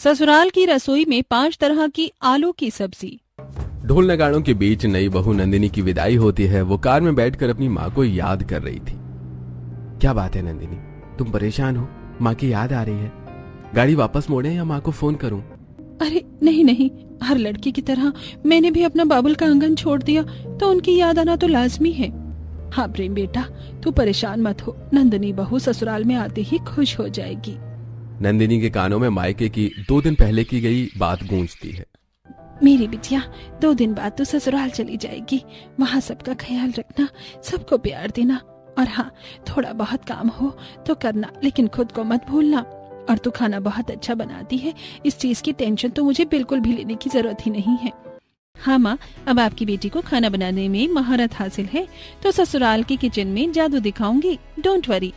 ससुराल की रसोई में 5 तरह की आलू की सब्जी। ढोल नगाड़ों के बीच नई बहू नंदिनी की विदाई होती है। वो कार में बैठकर अपनी माँ को याद कर रही थी। क्या बात है नंदिनी, तुम परेशान हो? माँ की याद आ रही है? गाड़ी वापस मोड़े या माँ को फोन करूं? अरे नहीं नहीं, हर लड़की की तरह मैंने भी अपना बाबुल का आंगन छोड़ दिया, तो उनकी याद आना तो लाजमी है। हाँ प्रेम बेटा, तू परेशान मत हो, नंदिनी बहू ससुराल में आते ही खुश हो जाएगी। नंदिनी के कानों में मायके की 2 दिन पहले की गई बात गूंजती है। मेरी बिटिया, 2 दिन बाद तो ससुराल चली जाएगी। वहाँ सबका ख्याल रखना, सबको प्यार देना, और हाँ थोड़ा बहुत काम हो तो करना, लेकिन खुद को मत भूलना। और तू खाना बहुत अच्छा बनाती है, इस चीज की टेंशन तो मुझे बिल्कुल भी लेने की जरूरत ही नहीं है। हाँ माँ, अब आपकी बेटी को खाना बनाने में महारत हासिल है, तो ससुराल की किचन में जादू दिखाऊंगी, डोंट वरी।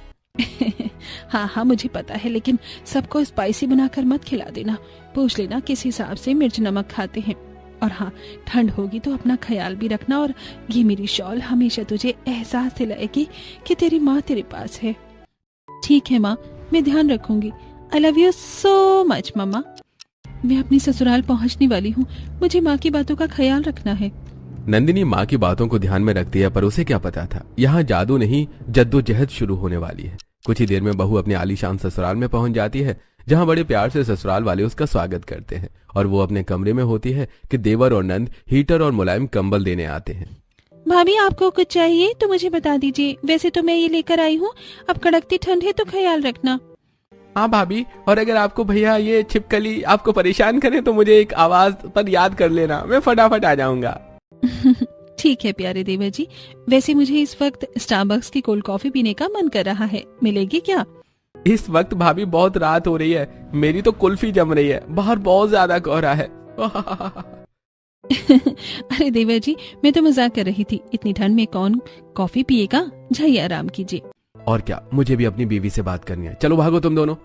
हाँ हाँ मुझे पता है, लेकिन सबको स्पाइसी बनाकर मत खिला देना। पूछ लेना किस हिसाब से मिर्च नमक खाते हैं। और हाँ, ठंड होगी तो अपना ख्याल भी रखना, और ये मेरी शॉल हमेशा तुझे एहसास दिलाएगी कि तेरी माँ तेरे पास है। ठीक है माँ, मैं ध्यान रखूंगी। I love you so much मम्मा। मैं अपनी ससुराल पहुँचने वाली हूँ, मुझे माँ की बातों का ख्याल रखना है। नंदिनी माँ की बातों को ध्यान में रखती है, पर उसे क्या पता था यहाँ जादू नहीं जद्दोजहद शुरू होने वाली है। कुछ ही देर में बहू अपने आलीशान ससुराल में पहुंच जाती है, जहाँ बड़े प्यार से ससुराल वाले उसका स्वागत करते हैं। और वो अपने कमरे में होती है कि देवर और नंद हीटर और मुलायम कंबल देने आते हैं। भाभी आपको कुछ चाहिए तो मुझे बता दीजिए, वैसे तो मैं ये लेकर आई हूँ। अब कड़कती ठंड है तो ख्याल रखना। हाँ भाभी, और अगर आपको भैया ये छिपकली आपको परेशान करे तो मुझे एक आवाज पर याद कर लेना, मैं फटाफट आ जाऊंगा। ठीक है प्यारे देवर जी, वैसे मुझे इस वक्त स्टारबक्स की कोल्ड कॉफी पीने का मन कर रहा है, मिलेगी क्या? इस वक्त भाभी बहुत रात हो रही है, मेरी तो कुल्फी जम रही है, बाहर बहुत ज्यादा कोहरा है। अरे देवर जी, मैं तो मजाक कर रही थी, इतनी ठंड में कौन कॉफी पिएगा, जाइए आराम कीजिए। और क्या, मुझे भी अपनी बीवी से बात करनी है, चलो भागो तुम दोनों।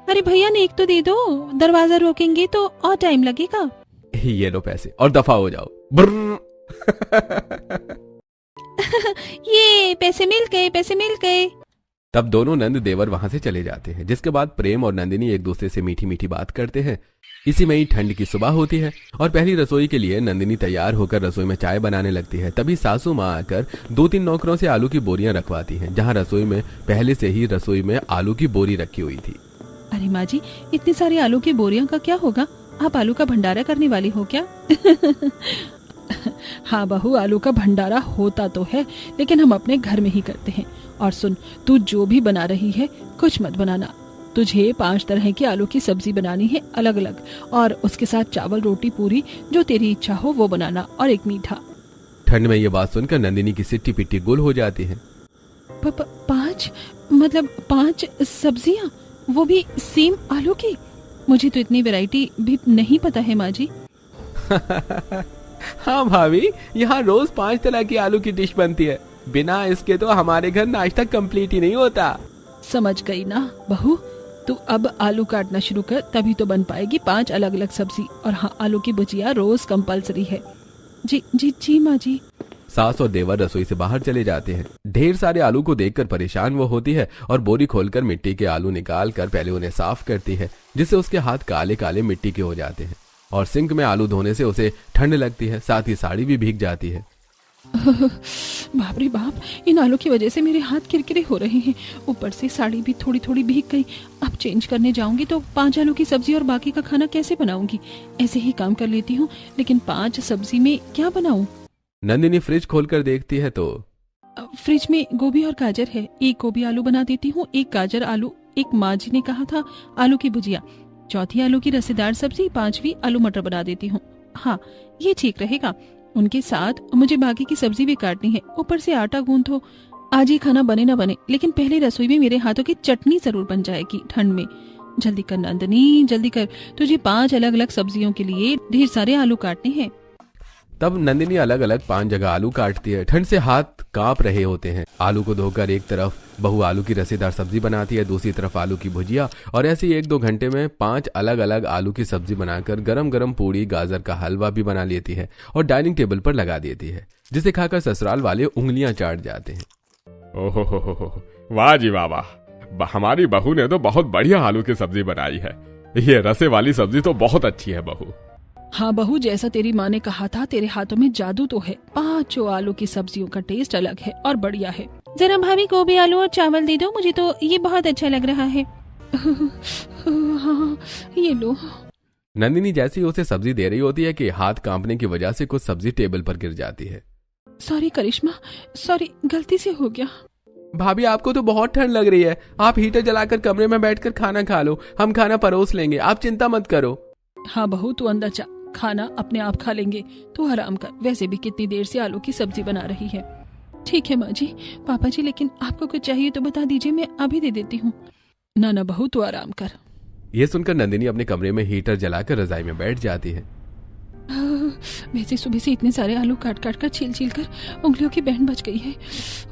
अरे भैया ने एक तो दे दो, दरवाजा रोकेंगे तो और टाइम लगेगा। ये लो पैसे और दफा हो जाओ। ब्रर। ये पैसे मिल गए, पैसे मिल गए। तब दोनों नंद देवर वहां से चले जाते हैं, जिसके बाद प्रेम और नंदिनी एक दूसरे से मीठी मीठी बात करते हैं। इसी में ही ठंड की सुबह होती है और पहली रसोई के लिए नंदिनी तैयार होकर रसोई में चाय बनाने लगती है। तभी सासू माँ आकर 2-3 नौकरों से आलू की बोरियां रखवाती हैं, जहां रसोई में पहले से ही रसोई में आलू की बोरी रखी हुई थी। अरे माँ जी, इतनी सारी आलू की बोरियों का क्या होगा? आप आलू का भंडारा करने वाली हो क्या? हाँ बहू, आलू का भंडारा होता तो है, लेकिन हम अपने घर में ही करते हैं। और सुन, तू जो भी बना रही है कुछ मत बनाना। तुझे 5 तरह की आलू की सब्जी बनानी है अलग अलग, और उसके साथ चावल रोटी पूरी जो तेरी इच्छा हो वो बनाना, और एक मीठा। ठंड में ये बात सुनकर नंदिनी की सिट्टी पिट्टी गुल हो जाती है। 5 मतलब 5 सब्जियाँ, वो भी सेम आलू की? मुझे तो इतनी वैरायटी भी नहीं पता है माँ जी। हाँ भाभी, यहाँ रोज 5 तरह की आलू की डिश बनती है, बिना इसके तो हमारे घर नाश्ता कंप्लीट ही नहीं होता। समझ गई ना बहू, तू अब आलू काटना शुरू कर, तभी तो बन पाएगी 5 अलग अलग सब्जी। और हाँ, आलू की भुजिया रोज कंपलसरी है। जी जी जी माँ जी। सास और देवर रसोई से बाहर चले जाते हैं। ढेर सारे आलू को देखकर परेशान वो होती है और बोरी खोलकर मिट्टी के आलू निकाल कर पहले उन्हें साफ करती है, जिससे उसके हाथ काले काले मिट्टी के हो जाते हैं। और सिंक में आलू धोने से उसे ठंड लगती है, साथ ही साड़ी भी भीग जाती है। बाप रे बाप, इन आलू की वजह से मेरे हाथ किरकिरे हो रहे हैं, ऊपर से साड़ी भी थोड़ी थोड़ी भीग गई। अब चेंज करने जाऊंगी तो 5 आलू की सब्जी और बाकी का खाना कैसे बनाऊंगी? ऐसे ही काम कर लेती हूँ, लेकिन 5 सब्जी में क्या बनाऊं? नंदिनी फ्रिज खोलकर देखती है तो फ्रिज में गोभी और गाजर है, एक गोभी आलू बना देती हूँ, एक गाजर आलू, एक माँ जी ने कहा था आलू की भुजिया, चौथी आलू की रसेदार सब्जी, 5वीं आलू मटर बना देती हूँ। हाँ ये ठीक रहेगा। उनके साथ मुझे बाकी की सब्जी भी काटनी है, ऊपर से आटा गूंथो। आज ये खाना बने ना बने, लेकिन पहले रसोई में मेरे हाथों की चटनी जरूर बन जाएगी ठंड में। जल्दी कर नंदनी, जल्दी कर, तुझे 5 अलग अलग सब्जियों के लिए ढेर सारे आलू काटने हैं। तब नंदिनी अलग अलग 5 जगह आलू काटती है। ठंड से हाथ कांप रहे होते हैं। आलू को धोकर एक तरफ बहू आलू की रसेदार सब्जी बनाती है, दूसरी तरफ आलू की भुजिया, और ऐसे ही 1-2 घंटे में 5 अलग अलग आलू की सब्जी बनाकर गरम गरम पूड़ी गाजर का हलवा भी बना लेती है और डाइनिंग टेबल पर लगा देती है, जिसे खाकर ससुराल वाले उंगलियां चाट जाते हैं। ओहो, वाह जी वाह वाह, हमारी बहू ने तो बहुत बढ़िया आलू की सब्जी बनाई है। ये रसे वाली सब्जी तो बहुत अच्छी है बहू। हाँ बहू, जैसा तेरी माँ ने कहा था, तेरे हाथों में जादू तो है। 5 आलू की सब्जियों का टेस्ट अलग है और बढ़िया है। जरा भाभी को भी आलू और चावल दे दो, मुझे तो ये बहुत अच्छा लग रहा है। हाँ, ये लो। नंदिनी जैसी उसे सब्जी दे रही होती है कि हाथ कांपने की वजह से कुछ सब्जी टेबल पर गिर जाती है। सॉरी करिश्मा, सॉरी, गलती से हो गया। भाभी आपको तो बहुत ठंड लग रही है, आप हीटर जलाकर कमरे में बैठकर खाना खा लो, हम खाना परोस लेंगे, आप चिंता मत करो। हाँ बहू, तू अंदर जा, खाना अपने आप खा लेंगे, तू आराम कर। वैसे भी कितनी देर से आलू की सब्जी बना रही है। ठीक है माँ जी। पापा जी, लेकिन आपको कुछ चाहिए तो बता दीजिए, मैं अभी दे देती हूँ। ना ना बहू, तू आराम कर। ये सुनकर नंदिनी अपने कमरे में हीटर जलाकर रजाई में बैठ जाती है। वैसे सुबह से इतने सारे आलू काट काट कर छील छील कर उंगलियों की बहन बच गई है।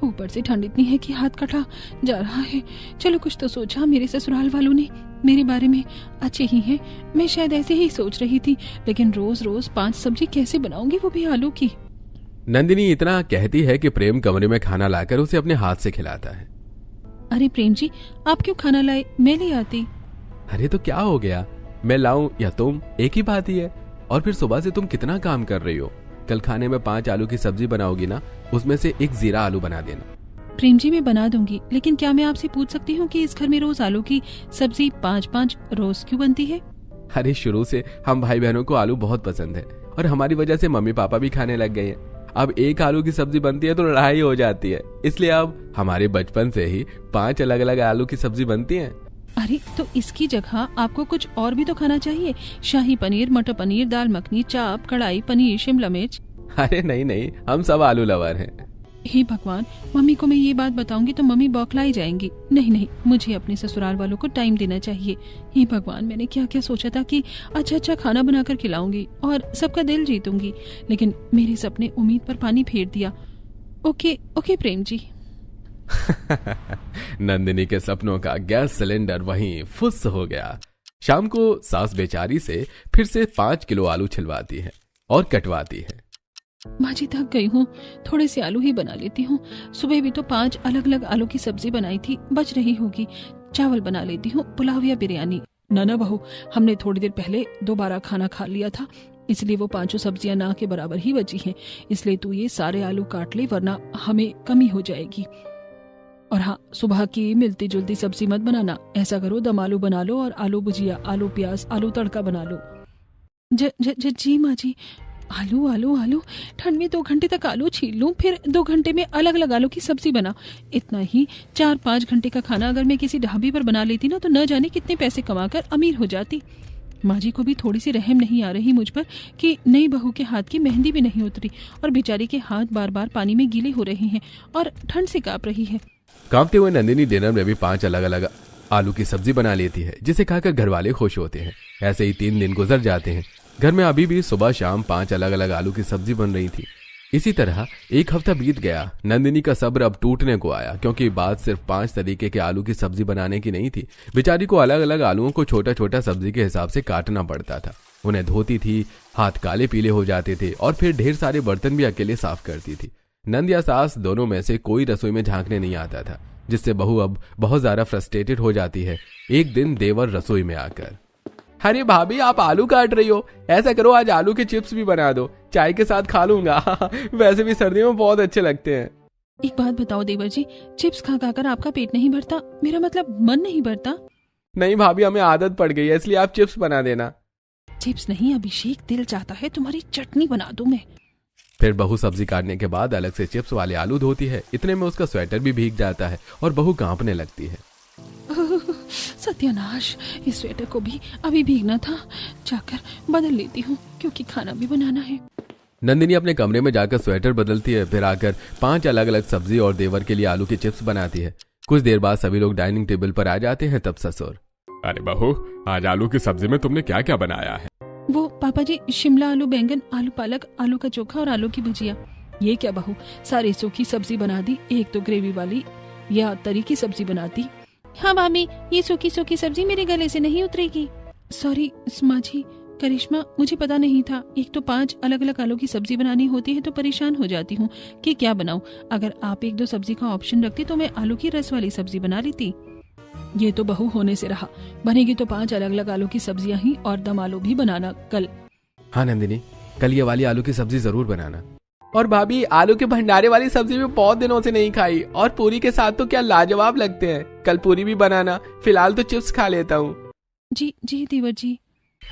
ऊपर से ठंड इतनी है कि हाथ कटा जा रहा है। चलो कुछ तो सोचा, मेरे ससुराल वालों ने मेरे बारे में अच्छे ही हैं। मैं शायद ऐसे ही सोच रही थी, लेकिन रोज रोज 5 सब्जी कैसे बनाऊंगी, वो भी आलू की। नंदिनी इतना कहती है कि प्रेम कमरे में खाना लाकर उसे अपने हाथ से खिलाता है। अरे प्रेम जी, आप क्यों खाना लाए, मैं ले आती। अरे तो क्या हो गया, मैं लाऊं या तुम, एक ही बात ही है। और फिर सुबह से तुम कितना काम कर रही हो। कल खाने में 5 आलू की सब्जी बनाओगी ना, उसमें से 1 जीरा आलू बना देना। प्रेम जी, मैं बना दूंगी, लेकिन क्या मैं आपसे पूछ सकती हूँ कि इस घर में रोज आलू की सब्जी 5-5 रोज क्यों बनती है? अरे शुरू से हम भाई बहनों को आलू बहुत पसंद है और हमारी वजह से मम्मी पापा भी खाने लग गए हैं। अब 1 आलू की सब्जी बनती है तो लड़ाई हो जाती है, इसलिए अब हमारे बचपन से ही 5 अलग अलग आलू की सब्जी बनती है। अरे तो इसकी जगह आपको कुछ और भी तो खाना चाहिए। शाही पनीर, मटर पनीर, दाल मखनी, चाप, कढ़ाई पनीर, शिमला मिर्च। अरे नहीं नहीं, हम सब आलू लवर हैं। हे भगवान, मम्मी को मैं ये बात बताऊंगी तो मम्मी बौखलाई जाएंगी। नहीं नहीं, मुझे अपने ससुराल वालों को टाइम देना चाहिए। हे भगवान, मैंने क्या क्या सोचा था कि अच्छा अच्छा खाना बनाकर खिलाऊंगी और सबका दिल जीतूंगी, लेकिन मेरे सपने उम्मीद पर पानी फेर दिया। Okay okay Prem ji. नंदिनी के सपनों का गैस सिलेंडर वहीं फुस हो गया। शाम को सास बेचारी से फिर से 5 किलो आलू छिलवाती है और कटवाती है। माँ जी, थक गई हूँ, थोड़े से आलू ही बना लेती हूँ। सुबह भी तो 5 अलग अलग आलू की सब्जी बनाई थी, बच रही होगी। चावल बना लेती हूँ, पुलाव या बिरयानी। ना बहू, हमने थोड़ी देर पहले दोबारा खाना खा लिया था, इसलिए वो 5 सब्जियां ना के बराबर ही बची हैं। इसलिए तू ये सारे आलू काट ले, वरना हमें कमी हो जाएगी। और हाँ, सुबह की मिलती जुलती सब्जी मत बनाना। ऐसा करो, दम आलू बना लो और आलू भुजिया, आलू प्याज, आलू तड़का बना लो। जी माँ जी। आलू आलू आलू, ठंड में 2 घंटे तक आलू छील लूं, फिर 2 घंटे में अलग अलग आलू की सब्जी बना। इतना ही 4-5 घंटे का खाना अगर मैं किसी ढाबे पर बना लेती ना, तो न जाने कितने पैसे कमाकर अमीर हो जाती। माँ जी को भी थोड़ी सी रहम नहीं आ रही मुझ पर कि नई बहू के हाथ की मेहंदी भी नहीं उतरी और बेचारी के हाथ बार बार पानी में गीले हो रहे हैं और ठंड से कांप रही है। कांपते हुए नंदिनी डिनर में भी 5 अलग अलग आलू की सब्जी बना लेती है, जिसे खाकर घर वाले खुश होते हैं। ऐसे ही 3 दिन गुजर जाते हैं। घर में अभी भी सुबह शाम 5 अलग अलग आलू की सब्जी बन रही थी। इसी तरह 1 हफ्ता बीत गया। नंदिनी का सब्र अब टूटने को आया, क्योंकि बात सिर्फ 5 तरीके के आलू की सब्जी बनाने की नहीं थी। बेचारी को अलग अलग आलूओं को छोटा छोटा सब्जी के हिसाब से काटना पड़ता था। उन्हें धोती थी, हाथ काले पीले हो जाते थे और फिर ढेर सारे बर्तन भी अकेले साफ करती थी। नंद या सास दोनों में से कोई रसोई में झांकने नहीं आता था, जिससे बहू अब बहुत ज्यादा फ्रस्ट्रेटेड हो जाती है। एक दिन देवर रसोई में आकर, अरे भाभी, आप आलू काट रही हो, ऐसा करो आज आलू के चिप्स भी बना दो, चाय के साथ खा लूंगा। वैसे भी सर्दियों में बहुत अच्छे लगते हैं। एक बात बताओ देवर जी, चिप्स खा खाकर आपका पेट नहीं भरता? मेरा मतलब मन नहीं भरता। नहीं भाभी, हमें आदत पड़ गई है, इसलिए आप चिप्स बना देना। चिप्स नहीं अभिषेक, दिल चाहता है तुम्हारी चटनी बना दूं मैं। फिर बहू सब्जी काटने के बाद अलग से चिप्स वाले आलू धोती है। इतने में उसका स्वेटर भी भीग जाता है और बहू कांपने लगती है। सत्यानाश, इस स्वेटर को भी अभी भीगना था। जाकर बदल लेती हूँ, क्योंकि खाना भी बनाना है। नंदिनी अपने कमरे में जाकर स्वेटर बदलती है, फिर आकर 5 अलग अलग सब्जी और देवर के लिए आलू के चिप्स बनाती है। कुछ देर बाद सभी लोग डाइनिंग टेबल पर आ जाते हैं। तब ससुर, अरे बहू, आज आलू की सब्जी में तुमने क्या क्या बनाया है? वो पापा जी, शिमला आलू, बैंगन, आलू पालक, आलू का चोखा और आलू की भुजिया। ये क्या बहू, सारी सूखी सब्जी बना दी, एक तो ग्रेवी वाली या तरी की सब्जी बनाती। हाँ भाभी, ये सूखी सूखी सब्जी मेरे गले से नहीं उतरेगी। सॉरी माँ जी, करिश्मा, मुझे पता नहीं था। एक तो 5 अलग अलग आलू की सब्जी बनानी होती है, तो परेशान हो जाती हूँ कि क्या बनाऊं। अगर आप 1-2 सब्जी का ऑप्शन रखती तो मैं आलू की रस वाली सब्जी बना लेती। ये तो बहू होने से रहा, बनेगी तो 5 अलग अलग आलू की सब्जियां ही, और दम आलू भी बनाना कल। हाँ नंदिनी, कल ये वाली आलू की सब्जी जरूर बनाना। और भाभी, आलू के भंडारे वाली सब्जी भी बहुत दिनों से नहीं खाई, और पूरी के साथ तो क्या लाजवाब लगते हैं। कल पूरी भी बनाना, फिलहाल तो चिप्स खा लेता हूँ। जी जी देवर जी।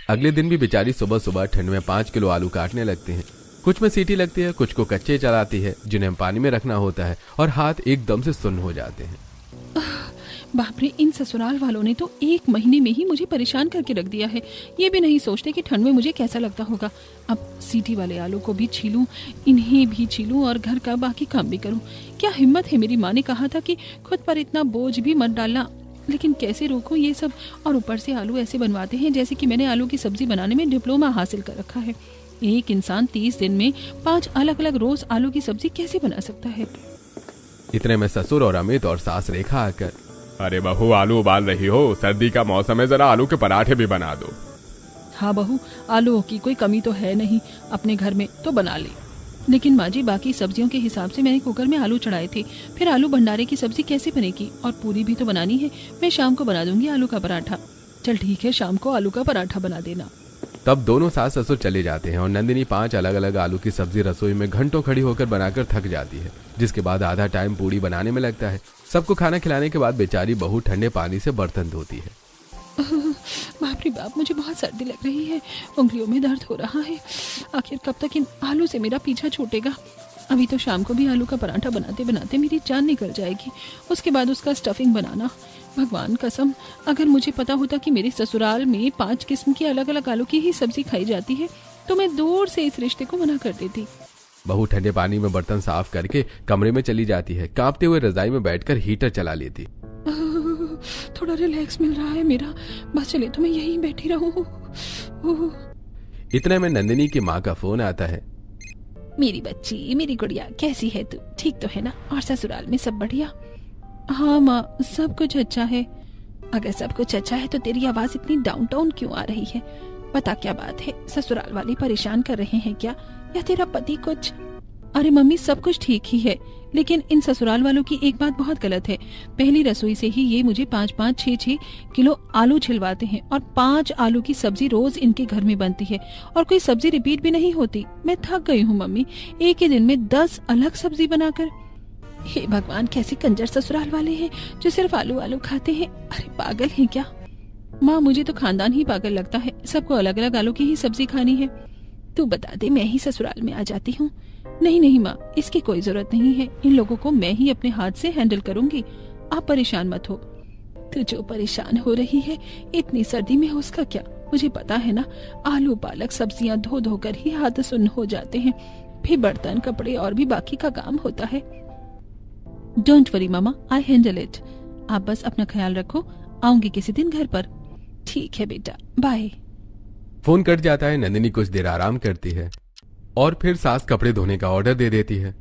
अगले दिन भी बेचारी सुबह सुबह ठंड में 5 किलो आलू काटने लगती हैं। कुछ में सीटी लगती है, कुछ को कच्चे चलाती है, जिन्हें पानी में रखना होता है, और हाथ एकदम से सुन्न हो जाते हैं। बाप रे, इन ससुराल वालों ने तो 1 महीने में ही मुझे परेशान करके रख दिया है। ये भी नहीं सोचते कि ठंड में मुझे कैसा लगता होगा। अब सीटी वाले आलू को भी छीलूं, इन्हें भी छीलूं, और घर का बाकी काम भी करूं। क्या हिम्मत है। मेरी माँ ने कहा था कि खुद पर इतना बोझ भी मत डालना, लेकिन कैसे रोकूं ये सब। और ऊपर से आलू ऐसे बनवाते हैं जैसे कि मैंने आलू की सब्जी बनाने में डिप्लोमा हासिल कर रखा है। एक इंसान 30 दिन में 5 अलग अलग रोज आलू की सब्जी कैसे बना सकता है। इतने में ससुर और अमित और सास रेखा आकर, अरे बहू, आलू उबाल रही हो, सर्दी का मौसम है, जरा आलू के पराठे भी बना दो। हाँ बहू, आलूओं की कोई कमी तो है नहीं, अपने घर में तो बना ले। लेकिन माँ जी, बाकी सब्जियों के हिसाब से मैंने कुकर में आलू चढ़ाए थे, फिर आलू भंडारे की सब्जी कैसे बनेगी। और पूरी भी तो बनानी है। मैं शाम को बना दूंगी आलू का पराठा। चल ठीक है, शाम को आलू का पराठा बना देना। तब दोनों सास ससुर चले जाते हैं और नंदिनी 5 अलग अलग आलू की सब्जी रसोई में घंटों खड़ी होकर बनाकर थक जाती है, जिसके बाद आधा टाइम पूड़ी बनाने में लगता है। सबको खाना खिलाने के बाद बेचारी बहू ठंडे पानी से बर्तन धोती है। बाप रे बाप, मुझे बहुत सर्दी लग रही है, उंगलियों में दर्द हो रहा है। आखिर कब तक इन आलू से मेरा पीछा छूटेगा। अभी तो शाम को भी आलू का पराठा बनाते बनाते मेरी जान निकल जाएगी। उसके बाद उसका स्टफिंग बनाना। भगवान कसम, अगर मुझे पता होता कि मेरे ससुराल में 5 किस्म की अलग अलग आलू की ही सब्जी खाई जाती है, तो मैं दूर से इस रिश्ते को मना कर देती। बहू ठंडे पानी में बर्तन साफ करके कमरे में चली जाती है। कांपते हुए रजाई में बैठकर हीटर चला लेती। थोड़ा रिलैक्स मिल रहा है मेरा, बस चले तो मैं यहीं बैठी रहूं। इतने में नंदिनी की माँ का फोन आता है। मेरी बच्ची, मेरी गुड़िया, कैसी है तू? ठीक तो है ना? और ससुराल में सब बढ़िया? हाँ माँ, सब कुछ अच्छा है। अगर सब कुछ अच्छा है तो तेरी आवाज इतनी डाउन टाउन क्यों आ रही है? बता क्या बात है? ससुराल वाले परेशान कर रहे हैं क्या, या तेरा पति कुछ? अरे मम्मी, सब कुछ ठीक ही है, लेकिन इन ससुराल वालों की एक बात बहुत गलत है। पहली रसोई से ही ये मुझे 5-5, 6-6 किलो आलू छिलवाते हैं, और 5 आलू की सब्जी रोज इनके घर में बनती है, और कोई सब्जी रिपीट भी नहीं होती। मैं थक गई हूँ मम्मी, एक ही दिन में 10 अलग सब्जी बनाकर। हे भगवान, कैसे कंजर ससुराल वाले हैं जो सिर्फ आलू आलू खाते हैं। अरे पागल हैं क्या? माँ, मुझे तो खानदान ही पागल लगता है, सबको अलग अलग आलू की ही सब्जी खानी है। तू बता दे, मैं ही ससुराल में आ जाती हूँ। नहीं नहीं माँ, इसकी कोई जरूरत नहीं है, इन लोगों को मैं ही अपने हाथ से हैंडल करूंगी। आप परेशान मत हो। तू जो परेशान हो रही है इतनी सर्दी में, उसका क्या? मुझे पता है ना, आलू पालक सब्जियां धो धो कर ही हाथ सुन्न हो जाते हैं, फिर बर्तन कपड़े और भी बाकी का काम होता है। Don't worry mama, I handle it. आप बस अपना ख्याल रखो, आऊंगी किसी दिन घर पर। ठीक है बेटा, बाय। फोन कट जाता है। नंदिनी कुछ देर आराम करती है और फिर सास कपड़े धोने का ऑर्डर दे देती है।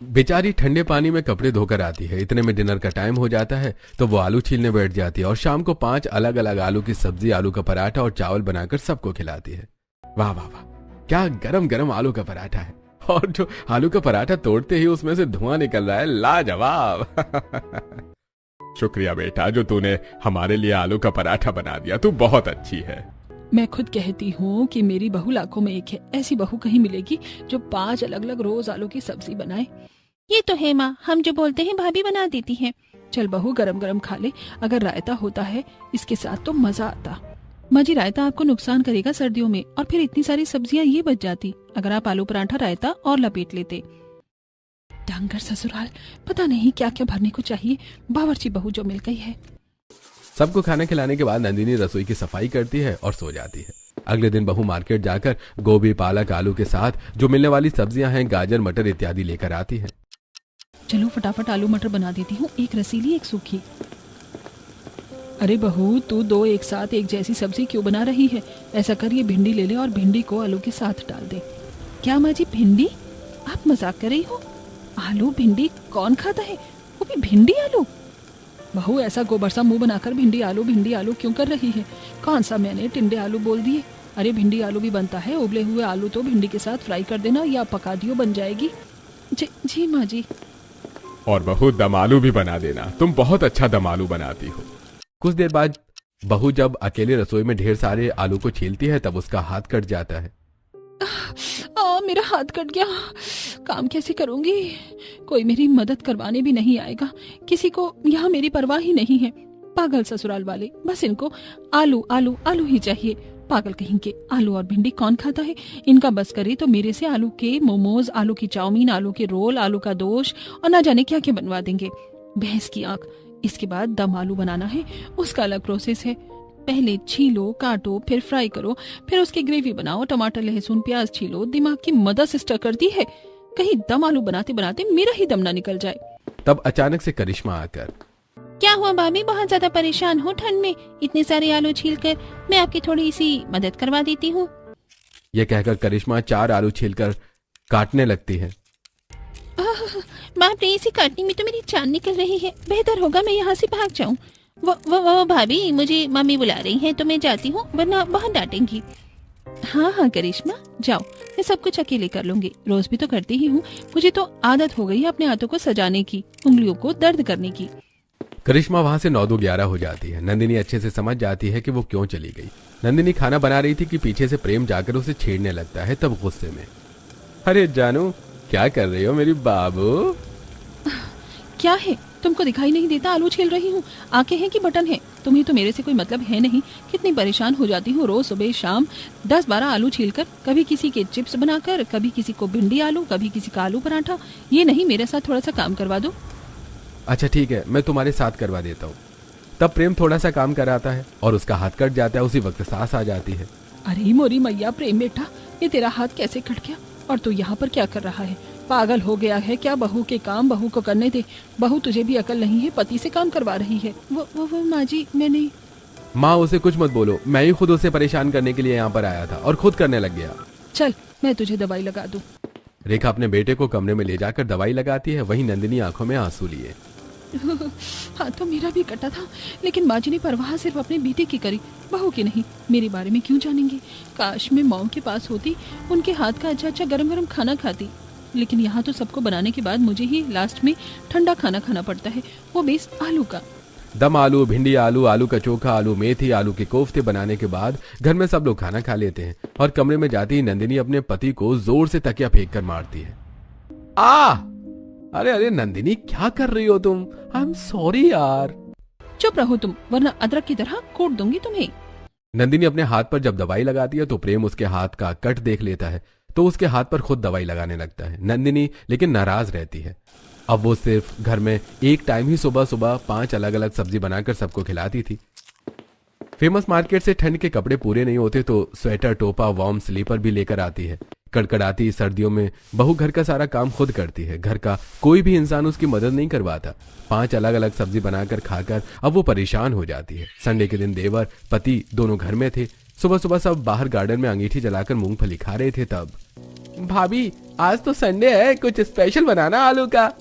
बेचारी ठंडे पानी में कपड़े धोकर आती है। इतने में डिनर का टाइम हो जाता है, तो वो आलू छीलने बैठ जाती है और शाम को 5 अलग अलग आलू की सब्जी, आलू का पराठा और चावल बनाकर सबको खिलाती है। वाह वाह वाह, क्या गरम गरम आलू का पराठा है, और जो आलू का पराठा तोड़ते ही उसमें से धुआं निकल रहा है, लाजवाब। शुक्रिया बेटा, जो तूने हमारे लिए आलू का पराठा बना दिया, तू बहुत अच्छी है। मैं खुद कहती हूँ कि मेरी बहू लाखों में एक है। ऐसी बहू कहीं मिलेगी जो 5 अलग अलग रोज आलू की सब्जी बनाए। ये तो है माँ, हम जो बोलते हैं भाभी बना देती हैं। चल बहू, गरम गरम खा ले। अगर रायता होता है इसके साथ तो मजा आता। माँ जी, रायता आपको नुकसान करेगा सर्दियों में, और फिर इतनी सारी सब्जियां ये बच जाती अगर आप आलू पराठा रायता और लपेट लेते। डांगर ससुराल, पता नहीं क्या क्या भरने को चाहिए। बावर्ची बहू जो मिल गई है। सबको खाना खिलाने के बाद नंदिनी रसोई की सफाई करती है और सो जाती है। अगले दिन बहू मार्केट जाकर गोभी, पालक, आलू के साथ जो मिलने वाली सब्जियां हैं, गाजर, मटर इत्यादि लेकर आती है। चलो फटाफट आलू मटर बना देती हूँ, एक रसीली एक सूखी। अरे बहू, तू 2 एक साथ एक जैसी सब्जी क्यों बना रही है? ऐसा कर, ये भिंडी ले ले और भिंडी को आलू के साथ डाल दे। क्या माँ जी, भिंडी? आप मजाक कर रही हो? आलू भिंडी कौन खाता है, वो भी भिंडी आलू? बहू, ऐसा गोबर सा मुंह बनाकर भिंडी आलू क्यों कर रही है? कौन सा मैंने टिंडे आलू बोल दिए? अरे भिंडी आलू भी बनता है, उबले हुए आलू तो भिंडी के साथ फ्राई कर देना, या पका दियो, बन जाएगी। जी माँ जी। और बहू दम आलू भी बना देना, तुम बहुत अच्छा दम आलू बनाती हो। कुछ देर बाद बहू जब अकेले रसोई में ढेर सारे आलू को छीलती है तब उसका हाथ कट जाता है। मेरा हाथ कट गया, काम कैसे करूंगी? कोई मेरी मदद करवाने भी नहीं आएगा, किसी को यहाँ मेरी परवाह ही नहीं है। पागल ससुराल वाले, बस इनको आलू आलू आलू ही चाहिए। पागल कहीं के, आलू और भिंडी कौन खाता है? इनका बस करे तो मेरे से आलू के मोमोज, आलू की चाउमीन, आलू के रोल, आलू का दोश और ना जाने क्या क्या बनवा देंगे। भैंस की आंख। इसके बाद दम आलू बनाना है, उसका अलग प्रोसेस है। पहले छीलो, काटो, फिर फ्राई करो, फिर उसकी ग्रेवी बनाओ, टमाटर लहसुन प्याज छीलो। दिमाग की मदद सिस्टर करती है, कहीं दम आलू बनाते बनाते मेरा ही दम ना निकल जाए। तब अचानक से करिश्मा आकर, क्या हुआ भाभी, बहुत ज्यादा परेशान हो ठंड में? इतने सारे आलू छीलकर मैं आपकी थोड़ी सी मदद करवा देती हूँ। यह कहकर करिश्मा 4 आलू छीलकर काटने लगती है। बाप रे, इसी काटने में तो मेरी जान निकल रही है। बेहतर होगा मैं यहाँ से भाग जाऊँ। वो भाभी, मुझे मम्मी बुला रही हैं तो मैं जाती हूँ, वरना बहुत डांटेंगी। हाँ हाँ करिश्मा, जाओ, मैं सब कुछ अकेले कर लूंगी। रोज भी तो करती ही हूँ, मुझे तो आदत हो गई है अपने हाथों को सजाने की, उंगलियों को दर्द करने की। करिश्मा वहां से 9-11 हो जाती है। नंदिनी अच्छे से समझ जाती है कि वो क्यों चली गई। नंदिनी खाना बना रही थी कि पीछे से प्रेम जाकर उसे छेड़ने लगता है। तब गुस्से में, अरे जानू, क्या कर रही हो मेरी बाबू? क्या है, तुमको दिखाई नहीं देता आलू छील रही हूँ? आंखें हैं कि बटन है? तुम्हें तो मेरे से कोई मतलब है नहीं। कितनी परेशान हो जाती हूँ रोज सुबह शाम 10-12 आलू छीलकर, कभी किसी के चिप्स बनाकर, कभी किसी को भिंडी आलू, कभी किसी का आलू पराठा। ये नहीं, मेरे साथ थोड़ा सा काम करवा दो। अच्छा ठीक है, मैं तुम्हारे साथ करवा देता हूँ। तब प्रेम थोड़ा सा काम कराता है और उसका हाथ कट जाता है। उसी वक्त सांस आ जाती है। अरे मोरी मैया, प्रेम बेटा, ये तेरा हाथ कैसे कट गया? और तू यहाँ पर क्या कर रहा है? पागल हो गया है क्या? बहू के काम बहू को करने दे। बहू, तुझे भी अकल नहीं है, पति से काम करवा रही है। वो माँ जी, मैंने। माँ, उसे कुछ मत बोलो, मैं ही खुद उसे परेशान करने के लिए यहाँ पर आया था और खुद करने लग गया। चल, मैं तुझे दवाई लगा दूं। रेखा अपने बेटे को कमरे में ले जाकर दवाई लगाती है। वहीं नंदिनी आंखों में आंसू लिए। हाथ तो मेरा भी कटा था, लेकिन माँ जी ने परवाह सिर्फ अपने बेटे की करी, बहू की नहीं। मेरे बारे में क्यों जानेंगे? काश मैं मॉम के पास होती, उनके हाथ का अच्छा अच्छा गरम गरम खाना खाती। लेकिन यहाँ तो सबको बनाने के बाद मुझे ही लास्ट में ठंडा खाना खाना पड़ता है, वो बेस आलू का। दम आलू, भिंडी आलू, आलू का चोखा, आलू मेथी, आलू के कोफ्ते बनाने के बाद घर में सब लोग खाना खा लेते हैं और कमरे में जाती ही नंदिनी अपने पति को जोर से तकिया फेंक कर मारती है। अरे अरे नंदिनी, क्या कर रही हो तुम? आई एम सॉरी यार। चुप रहो तुम, वरना अदरक की तरह कूट दूंगी तुम्हें। नंदिनी अपने हाथ पर जब दवाई लगाती है तो प्रेम उसके हाथ का कट देख लेता है तो उसके हाथ पर खुद दवाई लगाने लगता है। नंदिनी लेकिन नाराज रहती है। अब वो सिर्फ घर में एक टाइम ही सुबह सुबह 5 अलग अलग सब्जी बनाकर सबको खिलाती थी। फेमस मार्केट से ठंड के कपड़े पूरे नहीं होते तो स्वेटर, टोपा, वार्म स्लीपर भी लेकर आती है। कड़कड़ाती सर्दियों में बहू घर का सारा काम खुद करती है। घर का कोई भी इंसान उसकी मदद नहीं करवाता। 5 अलग अलग सब्जी बनाकर खाकर अब वो परेशान हो जाती है। संडे के दिन देवर पति दोनों घर में थे। सुबह सुबह सब बाहर गार्डन में अंगीठी जलाकर मूंगफली खा रहे थे। तब, भाभी, आज तो संडे है, कुछ स्पेशल बनाना आलू का।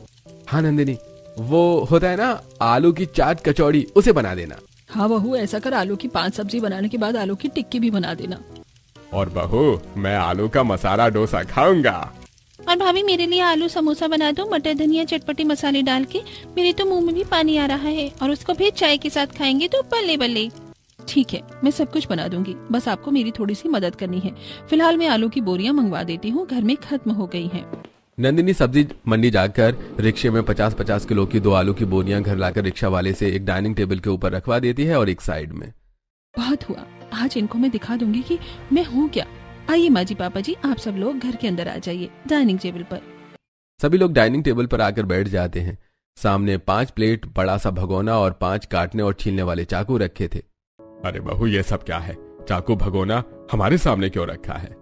हाँ नंदिनी, वो होता है ना आलू की चाट कचौड़ी, उसे बना देना। हाँ बहू, ऐसा कर, आलू की 5 सब्जी बनाने के बाद आलू की टिक्की भी बना देना। और बहू, मैं आलू का मसाला डोसा खाऊंगा। और भाभी, मेरे लिए आलू समोसा बना दो, मटर धनिया चटपटी मसाले डाल के। मेरे तो मुंह में भी पानी आ रहा है, और उसको भी चाय के साथ खाएंगे तो बल्ले बल्ले। ठीक है, मैं सब कुछ बना दूंगी, बस आपको मेरी थोड़ी सी मदद करनी है। फिलहाल मैं आलू की बोरियां मंगवा देती हूँ, घर में खत्म हो गई हैं। नंदिनी सब्जी मंडी जाकर रिक्शे में 50-50 किलो की 2 आलू की बोरियां घर लाकर रिक्शा वाले से एक डाइनिंग टेबल के ऊपर रखवा देती है और एक साइड में। बहुत हुआ, आज इनको मैं दिखा दूंगी कि मैं हूँ क्या। आइए माँ जी, पापा जी, आप सब लोग घर के अंदर आ जाइए डाइनिंग टेबल पर। सभी लोग डाइनिंग टेबल पर आकर बैठ जाते हैं। सामने 5 प्लेट, बड़ा सा भगोना और 5 काटने और छीलने वाले चाकू रखे थे। अरे बहू, ये सब क्या है? चाकू भगोना हमारे सामने क्यों रखा है?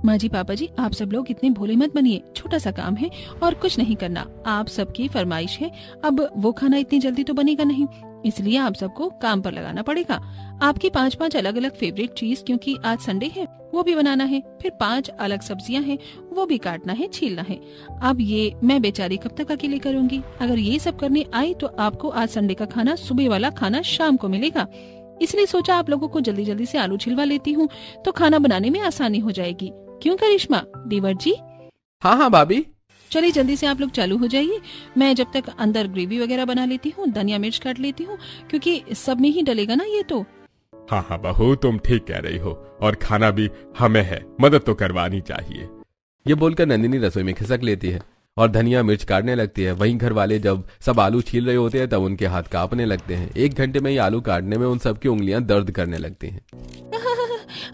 माँ जी, पापा जी, आप सब लोग इतने भोले मत बनिए। छोटा सा काम है और कुछ नहीं करना, आप सबकी फरमाइश है। अब वो खाना इतनी जल्दी तो बनेगा नहीं, इसलिए आप सबको काम पर लगाना पड़ेगा। आपकी 5-5 अलग अलग फेवरेट चीज, क्योंकि आज संडे है, वो भी बनाना है। फिर 5 अलग सब्जियां हैं, वो भी काटना है, छीलना है। अब ये मैं बेचारी कब तक अकेले करूंगी? अगर ये सब करने आई तो आपको आज संडे का खाना, सुबह वाला खाना शाम को मिलेगा। इसलिए सोचा आप लोगों को जल्दी जल्दी से आलू छिलवा लेती हूँ, तो खाना बनाने में आसानी हो जाएगी। क्यों करिश्मा, देवर जी? हाँ हाँ भाभी। चलिए जल्दी से आप लोग चालू हो जाइए, मैं जब तक अंदर ग्रेवी वगैरह बना लेती हूँ, धनिया मिर्च काट लेती हूँ, क्योंकि सब में ही डलेगा ना ये तो। हाँ हाँ बहू, तुम ठीक कह रही हो, और खाना भी हमें है, मदद तो करवानी चाहिए। ये बोलकर नंदिनी रसोई में खिसक लेती है और धनिया मिर्च काटने लगती है। वहीं घर वाले जब सब आलू छील रहे होते हैं तब उनके हाथ कांपने लगते हैं। 1 घंटे में ही आलू काटने में उन सबकी उंगलियां दर्द करने लगती हैं।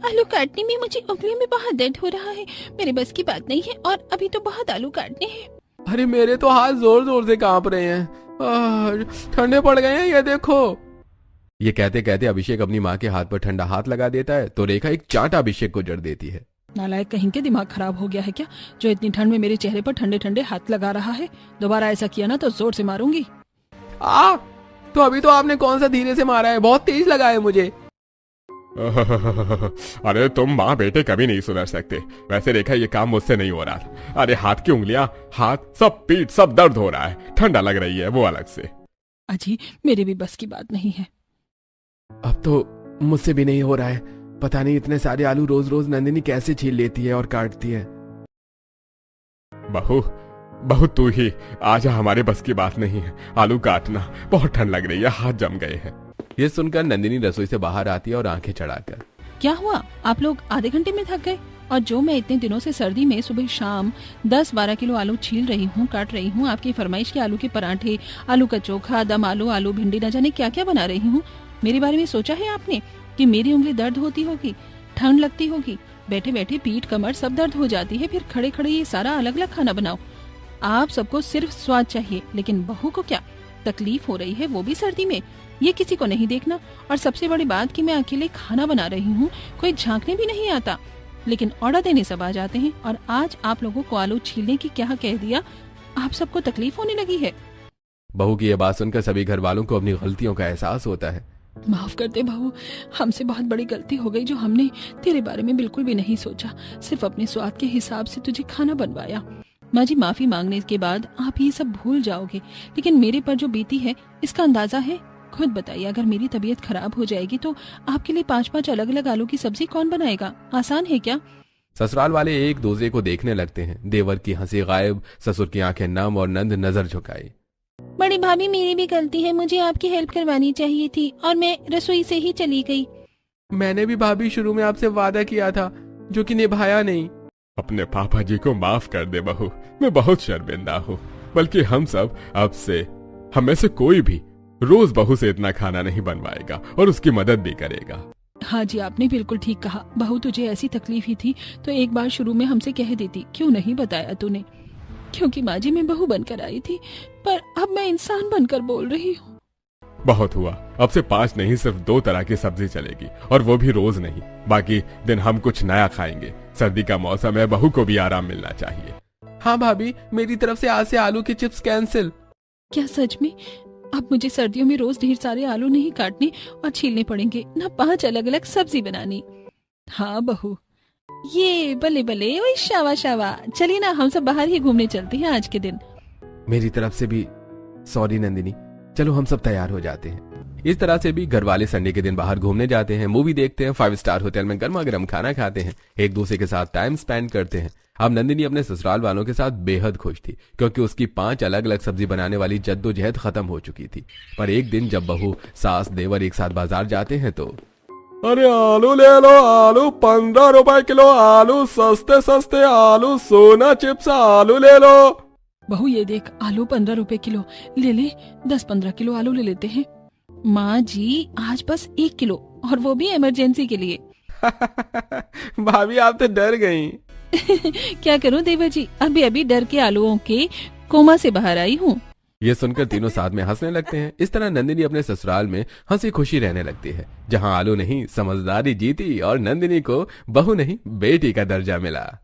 आलू काटने में मुझे उंगलियों में बहुत दर्द हो रहा है, मेरे बस की बात नहीं है, और अभी तो बहुत आलू काटने हैं। अरे मेरे तो हाथ जोर जोर से कांप रहे हैं, ठंडे पड़ गए हैं, ये देखो। ये कहते कहते अभिषेक अपनी माँ के हाथ पर ठंडा हाथ लगा देता है तो रेखा एक चांटा अभिषेक को जड़ देती है। नालायक कहीं के, दिमाग खराब हो गया है क्या, जो इतनी ठंड में मेरे चेहरे पर ठंडे ठंडे हाथ लगा रहा है। दोबारा ऐसा किया ना तो जोर से मारूंगी। तो अभी तो आपने कौन सा धीरे से मारा है, बहुत तेज लगा है मुझे। अरे तुम माँ बेटे कभी नहीं सुधर सकते। वैसे रेखा ये काम मुझसे नहीं हो रहा था। अरे हाथ की उंगलियां, हाथ, सब पीठ, सब दर्द हो रहा है, ठंडा लग रही है वो अलग से। अजी मेरे भी बस की बात नहीं है। अब तो मुझसे भी नहीं हो रहा है, पता नहीं इतने सारे आलू रोज रोज नंदिनी कैसे छील लेती है और काटती है। बहू तू ही आजा, हमारे बस की बात नहीं है आलू काटना, बहुत ठंड लग रही है, हाथ जम गए हैं। ये सुनकर नंदिनी रसोई से बाहर आती है और आंखें चढ़ाकर, क्या हुआ, आप लोग आधे घंटे में थक गए? और जो मैं इतने दिनों से सर्दी में सुबह शाम 10-12 किलो आलू छील रही हूँ, काट रही हूँ, आपकी फरमाइश के आलू के पराठे, आलू का चोखा, दम आलू, आलू भिंडी, न जाने क्या क्या बना रही हूँ। मेरे बारे में सोचा है आपने कि मेरी उंगली दर्द होती होगी, ठंड लगती होगी, बैठे बैठे पीठ कमर सब दर्द हो जाती है, फिर खड़े खड़े ये सारा अलग अलग खाना बनाओ। आप सबको सिर्फ स्वाद चाहिए, लेकिन बहू को क्या तकलीफ हो रही है, वो भी सर्दी में, ये किसी को नहीं देखना। और सबसे बड़ी बात कि मैं अकेले खाना बना रही हूँ, कोई झांकने भी नहीं आता, लेकिन ऑर्डर देने सब आ जाते हैं। और आज आप लोगों को आलू छीलने की क्या कह दिया, आप सबको तकलीफ होने लगी है। बहू की यह बात सुनकर सभी घर वालों को अपनी गलतियों का एहसास होता है। माफ कर दे बहू, हमसे बहुत बड़ी गलती हो गई जो हमने तेरे बारे में बिल्कुल भी नहीं सोचा, सिर्फ अपने स्वाद के हिसाब से तुझे खाना बनवाया। माँ जी माफी मांगने के बाद आप ये सब भूल जाओगे, लेकिन मेरे पर जो बीती है इसका अंदाजा है। खुद बताइए, अगर मेरी तबीयत खराब हो जाएगी तो आपके लिए 5-5 अलग अलग आलू की सब्जी कौन बनाएगा? आसान है क्या? ससुराल वाले एक दूसरे को देखने लगते हैं। देवर की हंसी गायब, ससुर की आंखें नम और नंद नजर झुकाई। बड़ी भाभी मेरी भी गलती है, मुझे आपकी हेल्प करवानी चाहिए थी और मैं रसोई से ही चली गई। मैंने भी भाभी शुरू में आपसे वादा किया था जो कि निभाया नहीं। अपने पापा जी को माफ कर दे बहू, मैं बहुत शर्मिंदा हूँ। बल्कि हम सब अब से, हम में से कोई भी रोज बहू से इतना खाना नहीं बनवाएगा और उसकी मदद भी करेगा। हाँ जी आपने बिल्कुल ठीक कहा। बहू तुझे ऐसी तकलीफ ही थी तो एक बार शुरू में हमसे कह देती, क्यों नहीं बताया तूने? क्योंकि माँ जी मैं बहू बनकर आई थी, पर अब मैं इंसान बनकर बोल रही हूँ। बहुत हुआ, अब से 5 नहीं सिर्फ 2 तरह की सब्जी चलेगी, और वो भी रोज नहीं। बाकी दिन हम कुछ नया खाएंगे। सर्दी का मौसम है, बहू को भी आराम मिलना चाहिए। हाँ भाभी, मेरी तरफ से आज से आलू के चिप्स कैंसिल। क्या सच में? अब मुझे सर्दियों में रोज ढेर सारे आलू नहीं काटने और छीलने पड़ेंगे, न 5 अलग अलग सब्जी बनानी। हाँ बहू, ये बले बले, वही शावा शावा। चलिए ना हम सब बाहर ही घूमने चलते हैं आज के दिन। मेरी तरफ से भी सॉरी नंदिनी, चलो हम सब तैयार हो जाते हैं। इस तरह से भी घर वाले संडे के दिन बाहर घूमने जाते हैं, मूवी देखते हैं, 5 स्टार होटल में गर्मा गर्म खाना खाते हैं, एक दूसरे के साथ टाइम स्पेंड करते हैं। अब नंदिनी अपने ससुराल वालों के साथ बेहद खुश थी, क्योंकि उसकी 5 अलग अलग सब्जी बनाने वाली जद्दोजहद खत्म हो चुकी थी। पर एक दिन जब बहू, सास, देवर एक साथ बाजार जाते हैं तो अरे आलू ले लो, आलू 15 रुपए किलो, आलू सस्ते सस्ते, आलू सोना चिप्स, आलू ले लो। बहू ये देख, आलू 15 रुपए किलो, ले ले 10-15 किलो आलू ले लेते हैं। माँ जी आज बस 1 किलो, और वो भी इमरजेंसी के लिए। भाभी आप तो डर गई। क्या करूं देवर जी, अभी अभी डर के आलूओं के कोमा से बाहर आई हूँ। ये सुनकर तीनों साथ में हंसने लगते हैं। इस तरह नंदिनी अपने ससुराल में हंसी खुशी रहने लगती है, जहाँ आलू नहीं समझदारी जीती और नंदिनी को बहू नहीं बेटी का दर्जा मिला।